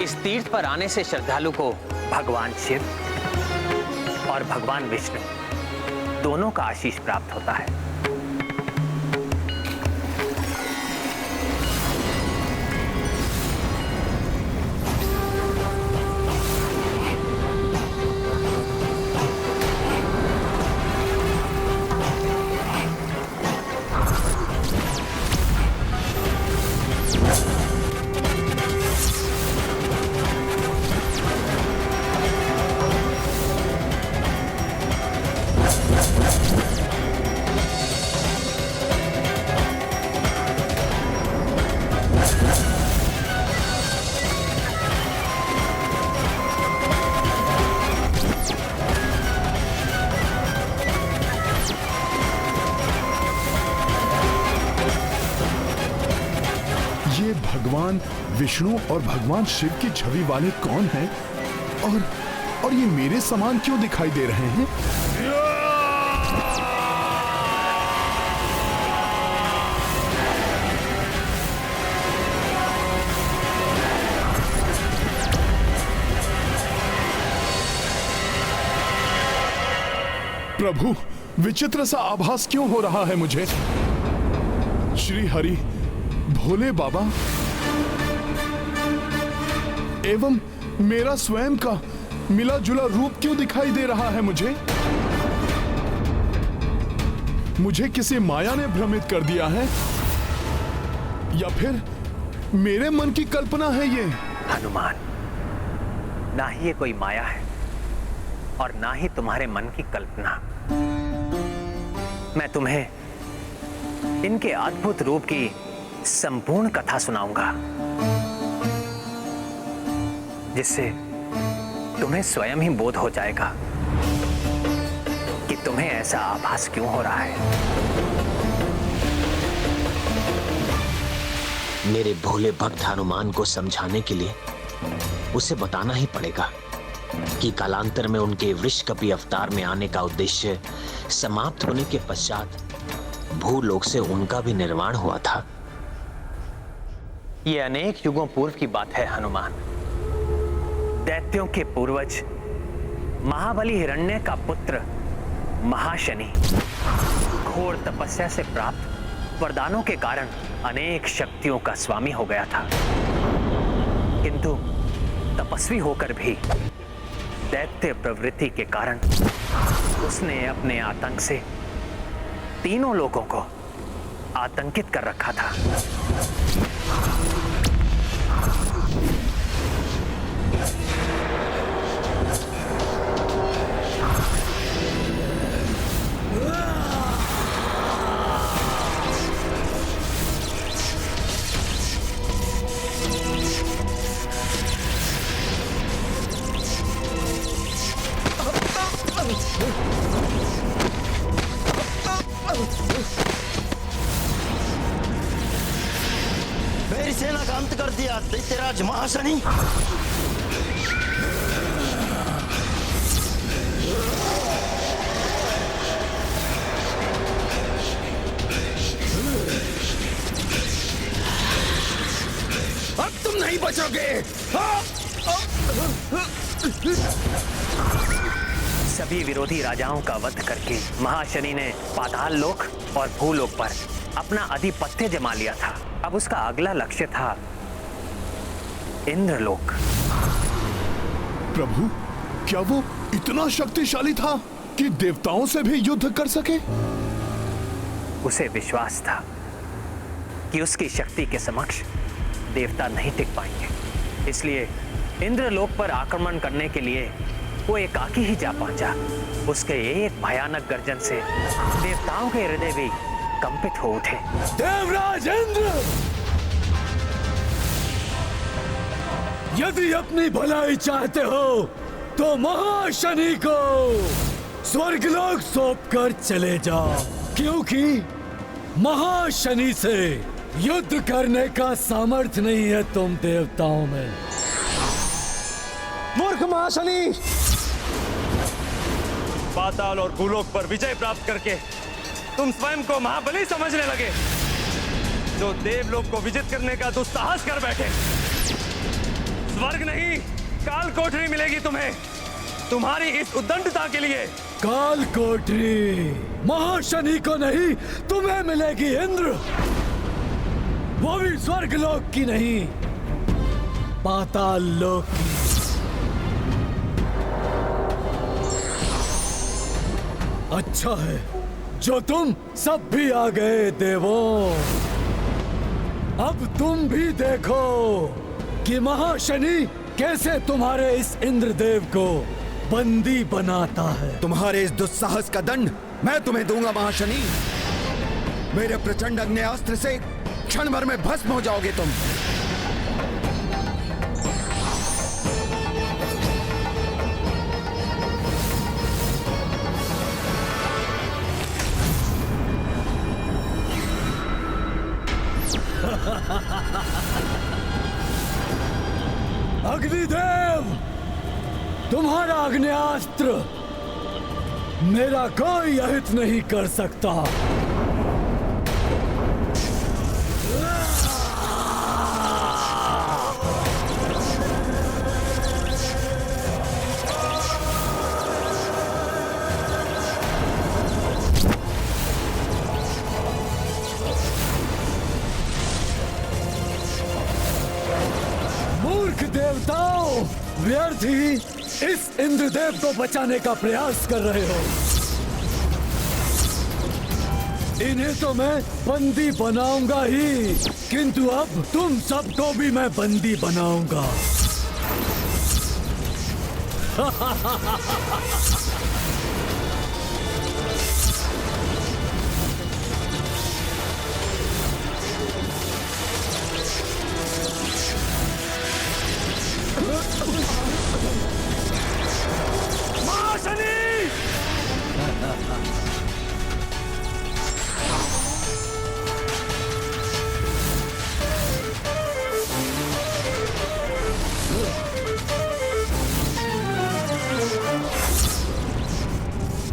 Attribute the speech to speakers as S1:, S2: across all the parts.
S1: इस तीर्थ पर आने से श्रद्धालु को भगवान शिव और भगवान विष्णु दोनों का आशीष प्राप्त होता है।
S2: भगवान विष्णु और भगवान शिव की छवि वाले कौन हैं और ये मेरे समान क्यों दिखाई दे रहे हैं? प्रभु, विचित्र सा आभास क्यों हो रहा है मुझे? श्री हरि, भोले बाबा एवं मेरा स्वयं का मिला जुला रूप क्यों दिखाई दे रहा है मुझे? मुझे किसी माया ने भ्रमित कर दिया है या फिर मेरे मन की कल्पना है ये?
S1: हनुमान, ना ही ये कोई माया है और ना ही तुम्हारे मन की कल्पना। मैं तुम्हें इनके अद्भुत रूप की संपूर्ण कथा सुनाऊंगा, जिससे तुम्हें स्वयं ही बोध हो जाएगा कि तुम्हें ऐसा आभास क्यों हो रहा है।
S3: मेरे भोले भक्त हनुमान को समझाने के लिए उसे बताना ही पड़ेगा कि कालांतर में उनके वृषकपि अवतार में आने का उद्देश्य समाप्त होने के पश्चात भूलोक से उनका भी निर्माण हुआ था।
S1: ये अनेक युगों पूर्व की बात है हनुमान। दैत्यों के पूर्वज महाबली हिरण्य का पुत्र महाशनि घोर तपस्या से प्राप्त वरदानों के कारण अनेक शक्तियों का स्वामी हो गया था, किंतु तपस्वी होकर भी दैत्य प्रवृत्ति के कारण उसने अपने आतंक से तीनों लोगों को आतंकित कर रखा था।
S4: मेरी सेना का अंत कर दिया दैत्यराज महाशनि।
S5: अब तुम नहीं बचोगे।
S1: सभी विरोधी राजाओं का वध करके महाशनि ने पाताल लोक और भूलोक पर अपना आधिपत्य जमा लिया था। अब उसका अगला लक्ष्य था इंद्रलोक।
S2: प्रभु, क्या वो इतना शक्तिशाली था कि देवताओं से भी युद्ध कर सके?
S1: उसे विश्वास था कि उसकी शक्ति के समक्ष देवता नहीं टिक पाएंगे, इसलिए इंद्रलोक पर आक्रमण करने के लिए वो एकाकी ही जा पहुंचा। उसके एक भयानक गर्जन से देवताओं के हृदय भी कंपित हो उठे।
S5: देवराज इंद्र, यदि अपनी भलाई चाहते हो तो महाशनि को स्वर्गलोक सौंपकर चले जाओ, क्योंकि महाशनि से युद्ध करने का सामर्थ्य नहीं है तुम देवताओं में।
S4: मूर्ख महाशनि!
S6: पाताल और भूलोक पर विजय प्राप्त करके तुम स्वयं को महाबली समझने लगे, जो देवलोक को विजित करने का दुस्साहस कर बैठे। स्वर्ग नहीं, काल कोठरी मिलेगी तुम्हें, तुम्हारी इस उद्दंडता के लिए।
S5: काल कोठरी महाशनि को नहीं, तुम्हें मिलेगी इंद्र, वो भी स्वर्ग लोक की नहीं, पाताल लोक की। अच्छा है जो तुम सब भी आ गए देवों। अब तुम भी देखो कि महाशनि कैसे तुम्हारे इस इंद्रदेव को बंदी बनाता है।
S7: तुम्हारे इस दुस्साहस का दंड मैं तुम्हें दूंगा महाशनि। मेरे प्रचंड अग्नेयास्त्र से क्षण भर में भस्म हो जाओगे तुम।
S5: अग्निदेव, तुम्हारा अग्नेयास्त्र मेरा कोई अहित नहीं कर सकता। मूर्ख देवताओं, व्यर्थ ही इस इंद्रदेव को बचाने का प्रयास कर रहे हो। इन्हें तो मैं बंदी बनाऊंगा ही, किंतु अब तुम सबको भी मैं बंदी बनाऊंगा।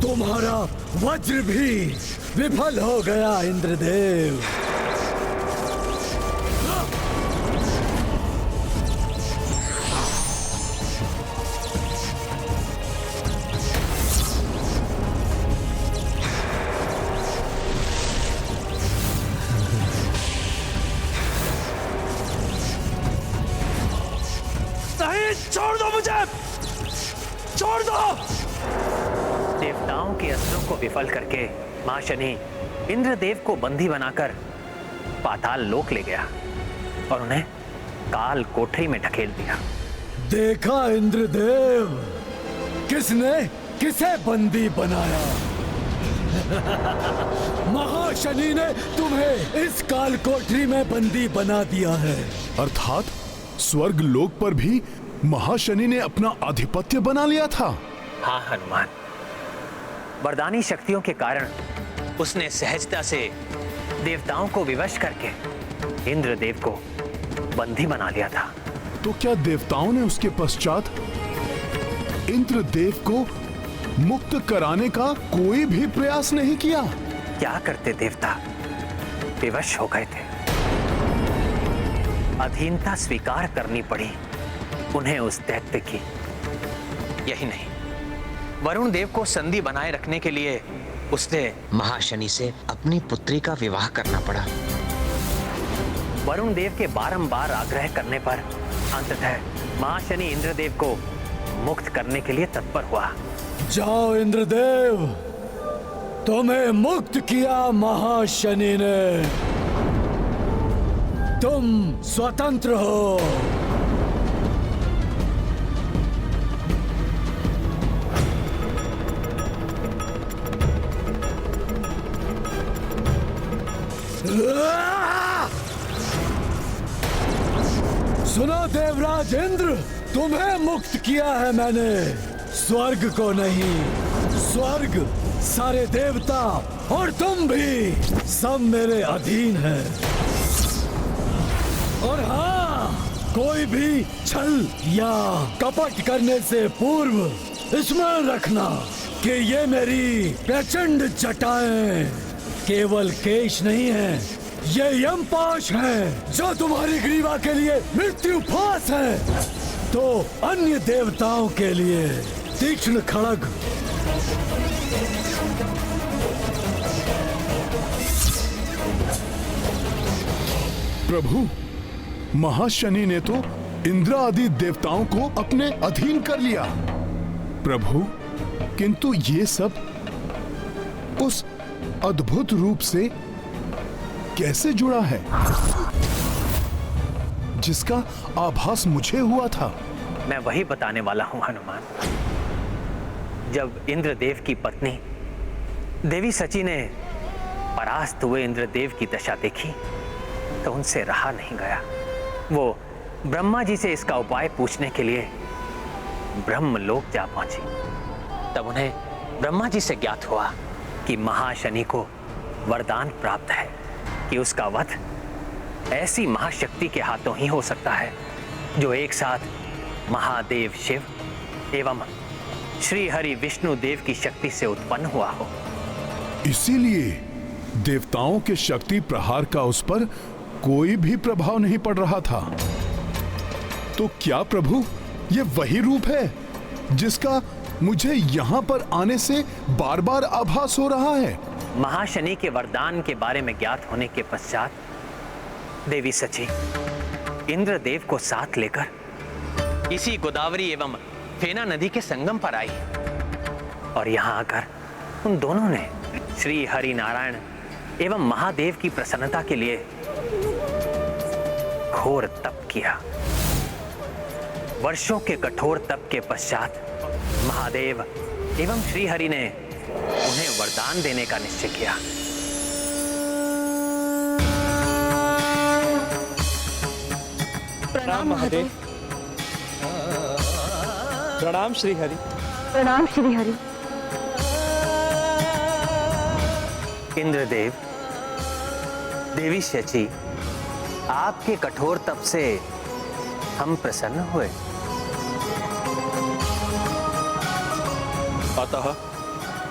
S5: तुम्हारा वज्र भी विफल हो गया इंद्रदेव।
S6: नहीं, छोड़ दो मुझे, छोड़ दो।
S1: देवताओं के अस्त्रों को विफल करके महाशनि इंद्रदेव को बंदी बनाकर पाताल लोक ले गया और उन्हें काल कोठरी में ढकेल दिया।
S5: देखा इंद्रदेव, किसने किसे बंदी बनाया। महाशनि ने तुम्हें इस काल कोठरी में बंदी बना दिया है।
S2: अर्थात स्वर्ग लोक पर भी महाशनि ने अपना आधिपत्य बना लिया था।
S1: हाँ हनुमान, वरदानी शक्तियों के कारण उसने सहजता से देवताओं को विवश करके इंद्रदेव को बंदी बना लिया था।
S2: तो क्या देवताओं ने उसके पश्चात इंद्रदेव को मुक्त कराने का कोई भी प्रयास नहीं किया?
S1: क्या करते देवता, विवश हो गए थे। अधीनता स्वीकार करनी पड़ी उन्हें उस दैत्य की। यही नहीं, वरुण देव को संधि बनाए रखने के लिए उसने
S3: महाशनि से अपनी पुत्री का विवाह करना पड़ा।
S1: वरुण देव के बारंबार आग्रह करने पर अंततः महाशनि इंद्रदेव को मुक्त करने के लिए तत्पर हुआ।
S5: जाओ इंद्रदेव, तुम्हें मुक्त किया महाशनि ने, तुम स्वतंत्र हो। सुनो देवराज इंद्र, तुम्हें मुक्त किया है मैंने, स्वर्ग को नहीं। स्वर्ग, सारे देवता और तुम भी सब मेरे अधीन हैं। और हाँ, कोई भी छल या कपट करने से पूर्व स्मरण रखना कि ये मेरी प्रचंड जटाएं केवल केश नहीं है, ये यमपाश है जो तुम्हारी ग्रीवा के लिए मृत्यु फांस है। तो अन्य देवताओं के लिए तीक्ष्ण खड़ग।
S2: प्रभु, महाशनि ने तो इंद्र आदि देवताओं को अपने अधीन कर लिया। प्रभु, किंतु ये सब उस अद्भुत रूप से कैसे जुड़ा है जिसका आभास मुझे हुआ था?
S1: मैं वही बताने वाला हूं हनुमान। जब इंद्रदेव की पत्नी देवी सची ने परास्त हुए इंद्रदेव की दशा देखी तो उनसे रहा नहीं गया। वो ब्रह्मा जी से इसका उपाय पूछने के लिए ब्रह्मलोक जा पहुंची। तब उन्हें ब्रह्मा जी से ज्ञात हुआ कि महाशनि को वरदान प्राप्त है कि उसका वध ऐसी महाशक्ति के हाथों ही हो सकता है जो एक साथ महादेव शिव एवं श्री हरि विष्णु देव की शक्ति से उत्पन्न हुआ हो।
S2: इसीलिए देवताओं के शक्ति प्रहार का उस पर कोई भी प्रभाव नहीं पड़ रहा था। तो क्या प्रभु, ये वही रूप है जिसका मुझे यहाँ पर आने से बार बार आभास हो रहा है?
S1: महाशनि के वरदान के बारे में ज्ञात होने के पश्चात देवी सची इंद्रदेव को साथ लेकर इसी गोदावरी एवं फेना नदी के संगम पर आई और यहाँ आकर उन दोनों ने श्री हरि नारायण एवं महादेव की प्रसन्नता के लिए घोर तप किया। वर्षों के कठोर तप के पश्चात महादेव एवं श्री हरि ने उन्हें वरदान देने का निश्चय किया।
S6: प्रणाम महादेव। प्रणाम श्री हरि।
S8: प्रणाम श्री हरि।
S1: इंद्रदेव, देवी शची, आपके कठोर तप से हम प्रसन्न हुए।
S9: अतः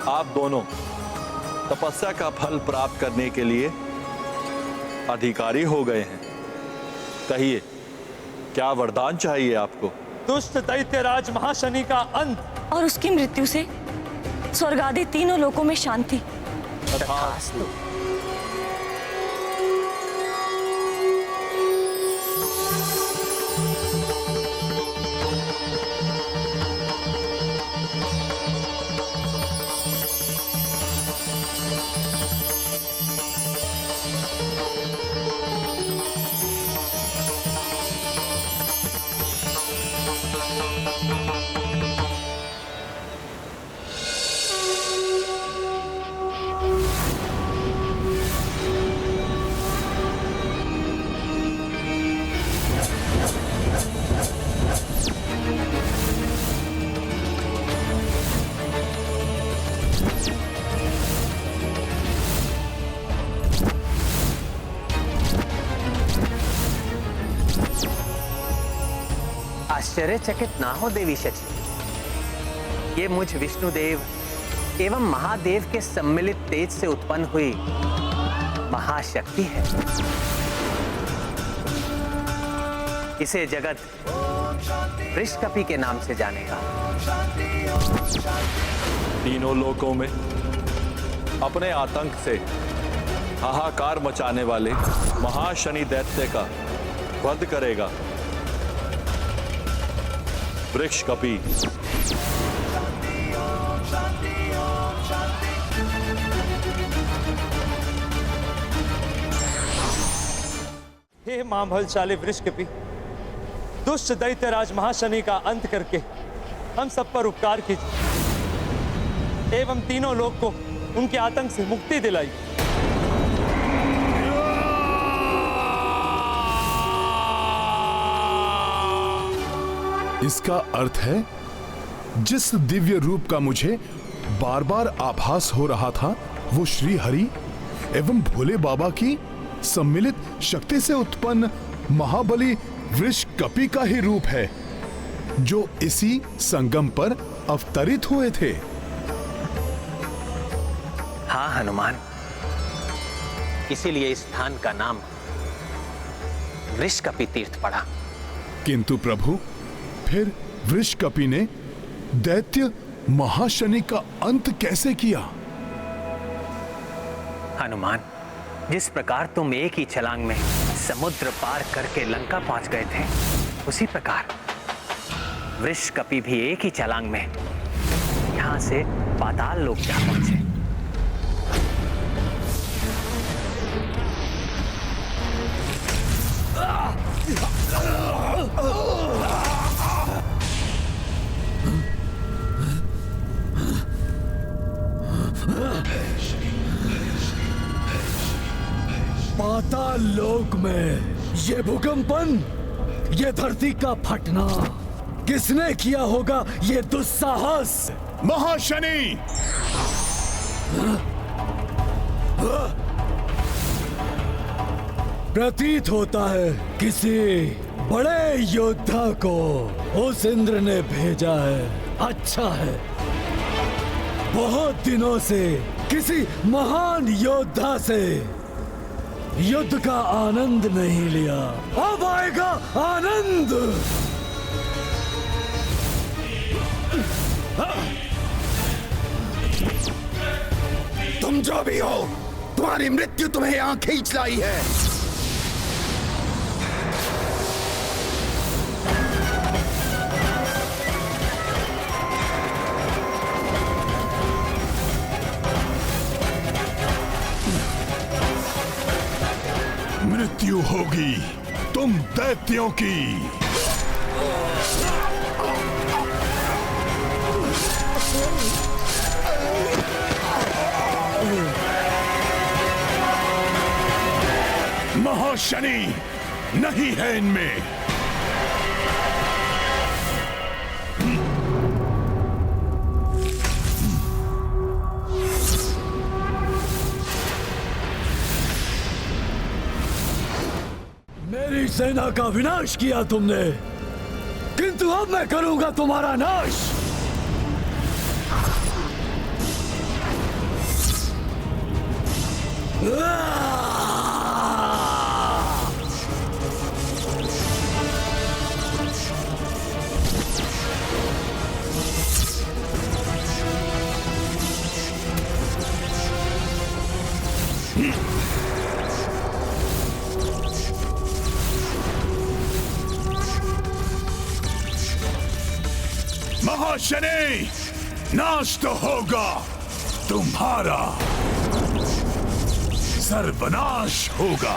S9: आप दोनों तपस्या का फल प्राप्त करने के लिए अधिकारी हो गए हैं। कहिए, क्या वरदान चाहिए आपको?
S6: दुष्ट दैत्यराज महाशनि का अंत
S8: और उसकी मृत्यु से स्वर्ग आदि तीनों लोकों में शांति।
S1: तथास्तु। आश्चर्यचकित ना हो देवी शची, ये मुझ विष्णुदेव एवं महादेव के सम्मिलित तेज से उत्पन्न हुई महाशक्ति है। इसे जगत वृषकपि के नाम से जानेगा।
S9: तीनों लोकों में अपने आतंक से हाहाकार मचाने वाले महाशनि दैत्य का वध करेगा वृषकपि।
S6: हे मां बलशाली वृषकपि, दुष्ट दैत्यराज महाशनि का अंत करके हम सब पर उपकार कीजिए एवं तीनों लोक को उनके आतंक से मुक्ति दिलाई।
S2: इसका अर्थ है जिस दिव्य रूप का मुझे बार बार आभास हो रहा था वो श्री हरि एवं भोले बाबा की सम्मिलित शक्ति से उत्पन्न महाबली वृषकपि का ही रूप है जो इसी संगम पर अवतरित हुए थे।
S1: हाँ हनुमान, इसीलिए इस स्थान का नाम वृषकपि तीर्थ पड़ा।
S2: किंतु प्रभु, फिर वृषकपि ने दैत्य महाशनि का अंत कैसे किया?
S1: हनुमान, जिस प्रकार तुम एक ही छलांग में समुद्र पार करके लंका पहुंच गए थे, उसी प्रकार वृषकपि भी एक ही छलांग में यहां से पाताल लोक जा पहुंचे।
S5: पाताल लोक में ये भूकंपन, ये धरती का फटना, किसने किया होगा ये दुस्साहस?
S2: महाशनि!
S5: प्रतीत होता है किसी बड़े योद्धा को उस इंद्र ने भेजा है। अच्छा है, बहुत दिनों से किसी महान योद्धा से युद्ध का आनंद नहीं लिया, अब आएगा आनंद।
S7: तुम जो भी हो, तुम्हारी मृत्यु तुम्हें यहां खींच लाई है।
S2: मृत्यु होगी तुम दैत्यों की। महाशनि नहीं है इनमें।
S5: मेरी सेना का विनाश किया तुमने, किंतु अब मैं करूंगा तुम्हारा नाश।
S2: महाशनि, नाश तो होगा तुम्हारा, सर्वनाश होगा।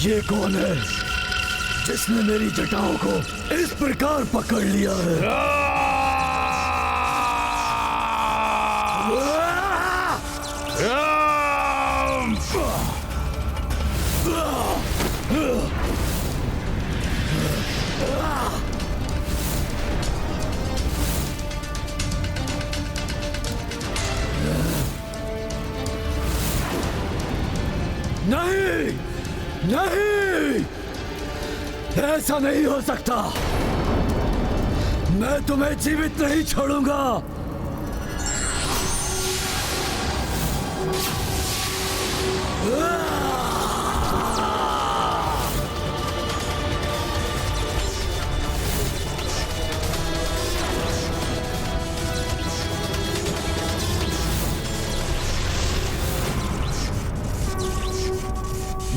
S5: ये कौन है जिसने मेरी जटाओं को इस प्रकार पकड़ लिया है? नहीं, नहीं, ऐसा नहीं हो सकता। मैं तुम्हें जीवित नहीं छोड़ूंगा।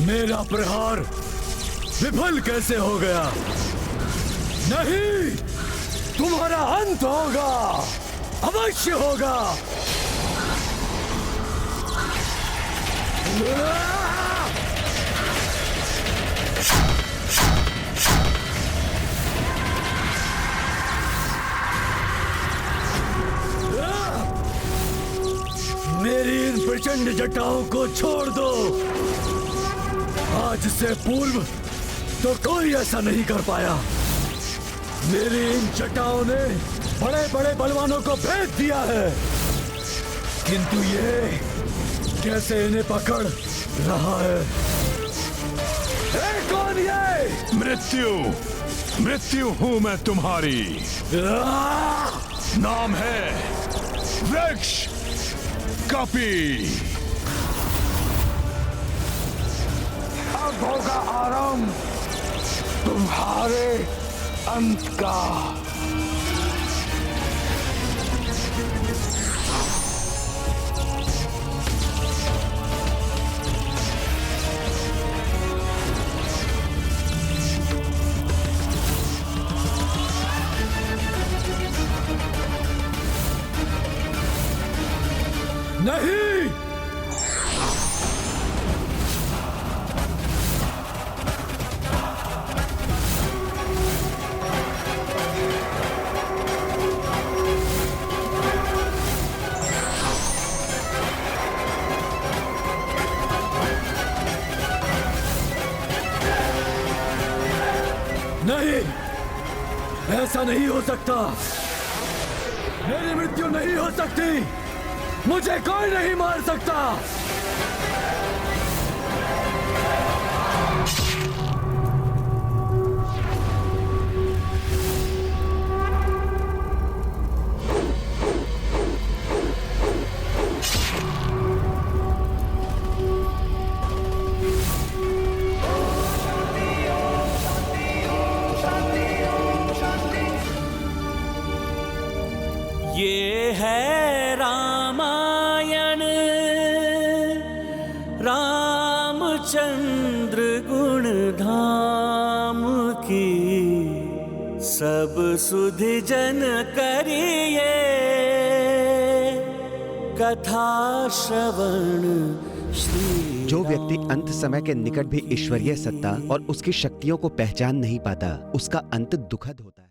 S5: मेरा प्रहार विफल कैसे हो गया? नहीं, तुम्हारा अंत होगा, अवश्य होगा। मेरी इन प्रचंड जटाओं को छोड़ दो। आज से पूर्व तो कोई ऐसा नहीं कर पाया। मेरी इन जटाओं ने बड़े बड़े बलवानों को भेद दिया है, किंतु ये कैसे इन्हें पकड़ रहा है? कौन ये?
S2: मृत्यु, मृत्यु हूं मैं तुम्हारी। नाम है वृक्ष कपि।
S7: अब होगा आरंभ तुम्हारे अंत का।
S5: नहीं, नहीं, ऐसा नहीं हो सकता। मेरी मृत्यु नहीं हो सकती। मुझे कोई नहीं मार सकता।
S10: ये है रामायण, रामचंद्र गुण धाम की, सब सुधि जन करिए कथा श्रवण श्री।
S11: जो व्यक्ति अंत समय के निकट भी ईश्वरीय सत्ता और उसकी शक्तियों को पहचान नहीं पाता, उसका अंत दुखद होता है।